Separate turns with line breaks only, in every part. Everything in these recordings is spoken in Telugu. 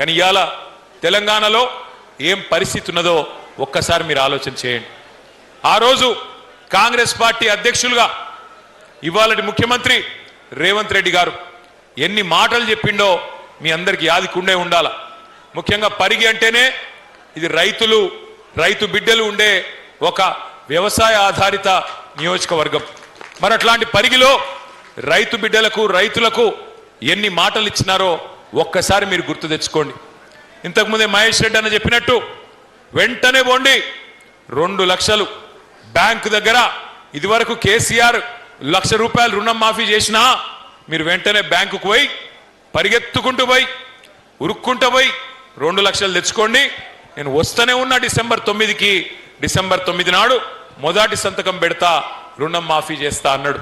కానీ ఇవాళ తెలంగాణలో ఏం పరిస్థితి ఉన్నదో ఒక్కసారి మీరు ఆలోచన చేయండి. ఆ రోజు కాంగ్రెస్ పార్టీ అధ్యక్షులుగా ఇవాళటి ముఖ్యమంత్రి రేవంత్ రెడ్డి గారు ఎన్ని మాటలు చెప్పిండో మీ అందరికి యాదికుండే ఉండాల. ముఖ్యంగా పరిగి అంటేనే ఇది రైతు బిడ్డలు ఉండే ఒక వ్యవసాయ ఆధారిత నియోజకవర్గం. మరి అట్లాంటి పరిగిలో రైతు బిడ్డలకు రైతులకు ఎన్ని మాటలు ఇచ్చినారో ఒక్కసారి మీరు గుర్తు తెచ్చుకోండి. ఇంతకుముందే మహేష్ రెడ్డి అన్న చెప్పినట్టు వెంటనే పోండి 2 లక్షలు బ్యాంకు దగ్గర. ఇదివరకు కేసీఆర్ ₹1,00,000 రుణం మాఫీ చేసినా మీరు వెంటనే బ్యాంకుకు పోయి పరిగెత్తుకుంటూ పోయి ఉరుక్కుంటూ పోయి 2 లక్షలు తెచ్చుకోండి. నేను వస్తూనే ఉన్నా డిసెంబర్ 9 నాడు మొదటి సంతకం పెడతా, రుణం మాఫీ చేస్తా అన్నాడు.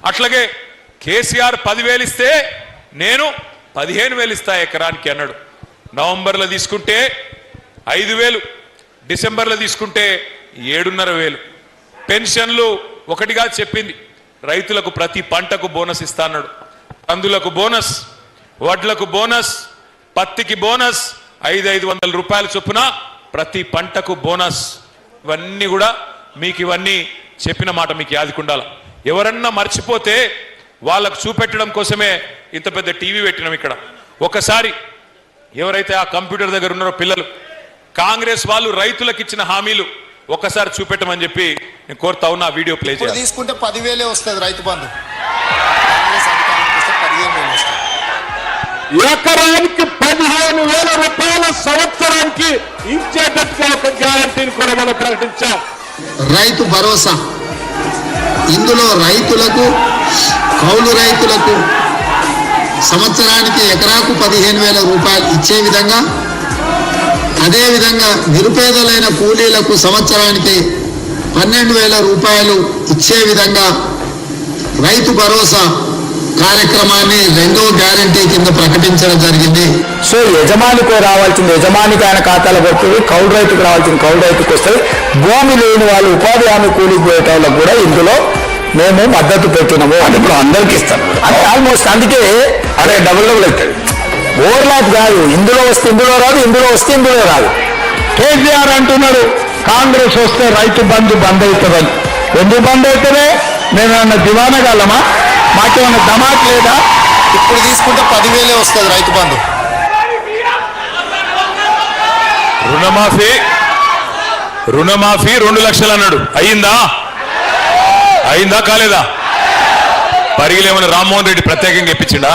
అట్లాగే కేసీఆర్ 10,000 ఇస్తే నేను 15,000 ఇస్తా ఎకరానికి అన్నాడు. నవంబర్లో తీసుకుంటే 5,000, డిసెంబర్లో తీసుకుంటే 7,500. పెన్షన్లు ఒకటిగా చెప్పింది, రైతులకు ప్రతి పంటకు బోనస్ ఇస్తా అన్నాడు. కందులకు బోనస్, వడ్లకు బోనస్, పత్తికి బోనస్, 500 రూపాయల చొప్పున ప్రతి పంటకు బోనస్. ఇవన్నీ కూడా మీకు ఇవన్నీ చెప్పిన మాట మీకు యాదికుండాల. ఎవరన్నా మర్చిపోతే వాళ్ళకు చూపెట్టడం కోసమే ఇంత పెద్ద టీవీ పెట్టినాం ఇక్కడ. ఒకసారి ఎవరైతే ఆ కంప్యూటర్ దగ్గర ఉన్నారో పిల్లలు, కాంగ్రెస్ వాళ్ళు రైతులకు ఇచ్చిన హామీలు ఒక్కసారి చూపెట్టమని చెప్పి నేను కోరుతా ఉన్నా. వీడియో ప్లే చేయాలి.
తీసుకుంటే 10,000 వస్తుంది రైతు బంధు. కాంగ్రెస్ అధికారానికి వస్తే 15,000 వస్తుంది.
ఎకరానికి 15,000 రూపాయల సంవత్సరానికి ఇచ్చేటట్టుగా ఒక గ్యారంటీని కూడా మనం ప్రకటించాం.
రైతు భరోసా, ఇందులో రైతులకు, కౌలు రైతులకు సంవత్సరానికి ఎకరాకు 15,000 రూపాయలు ఇచ్చే విధంగా, అదేవిధంగా నిరుపేదలైన కూలీలకు సంవత్సరానికి 12,000 రూపాయలు ఇచ్చే విధంగా రైతు భరోసా కార్యక్రమాన్ని 2వ గ్యారంటీ కింద ప్రకటించడం జరిగింది.
సో యజమానికి రావాల్సింది యజమానికి ఆయన ఖాతాలో పడుతుంది, కౌలు రైతుకు రావాల్సింది కౌలు రైతుకు వస్తుంది. భూమి లేని వాళ్ళు ఉపాధి హామీ కూలికి పోయేటోళ్ళకు కూడా ఇందులో మేము మద్దతు పెట్టినాము. అది ఇప్పుడు అందరికి ఇస్తాం. అది ఆల్మోస్ట్ అందుకే అదే డబుల్ అవుతుంది. ఓవర్లాప్ కాదు, ఇందులో వస్తే ఇందులో రాదు, ఇందులో వస్తే ఇందులో రాదు. కేసీఆర్ అంటున్నాడు కాంగ్రెస్ వస్తే రైతు బంధు బంద్ అవుతుందని. ఎందుకు బంద్ అవుతుంది? మేమేమన్నా దివానగలమా? మాకేమన్నా దమాక్ లేదా?
ఇప్పుడు తీసుకుంటే 10,000 వస్తుంది రైతు బంధు.
రుణమాఫీ 2 లక్షలు అన్నాడు. అయిందా కాలేదా? పరిగిలేమన్నా రామ్మోహన్ రెడ్డి ప్రత్యేకంగా ఇప్పించిండా?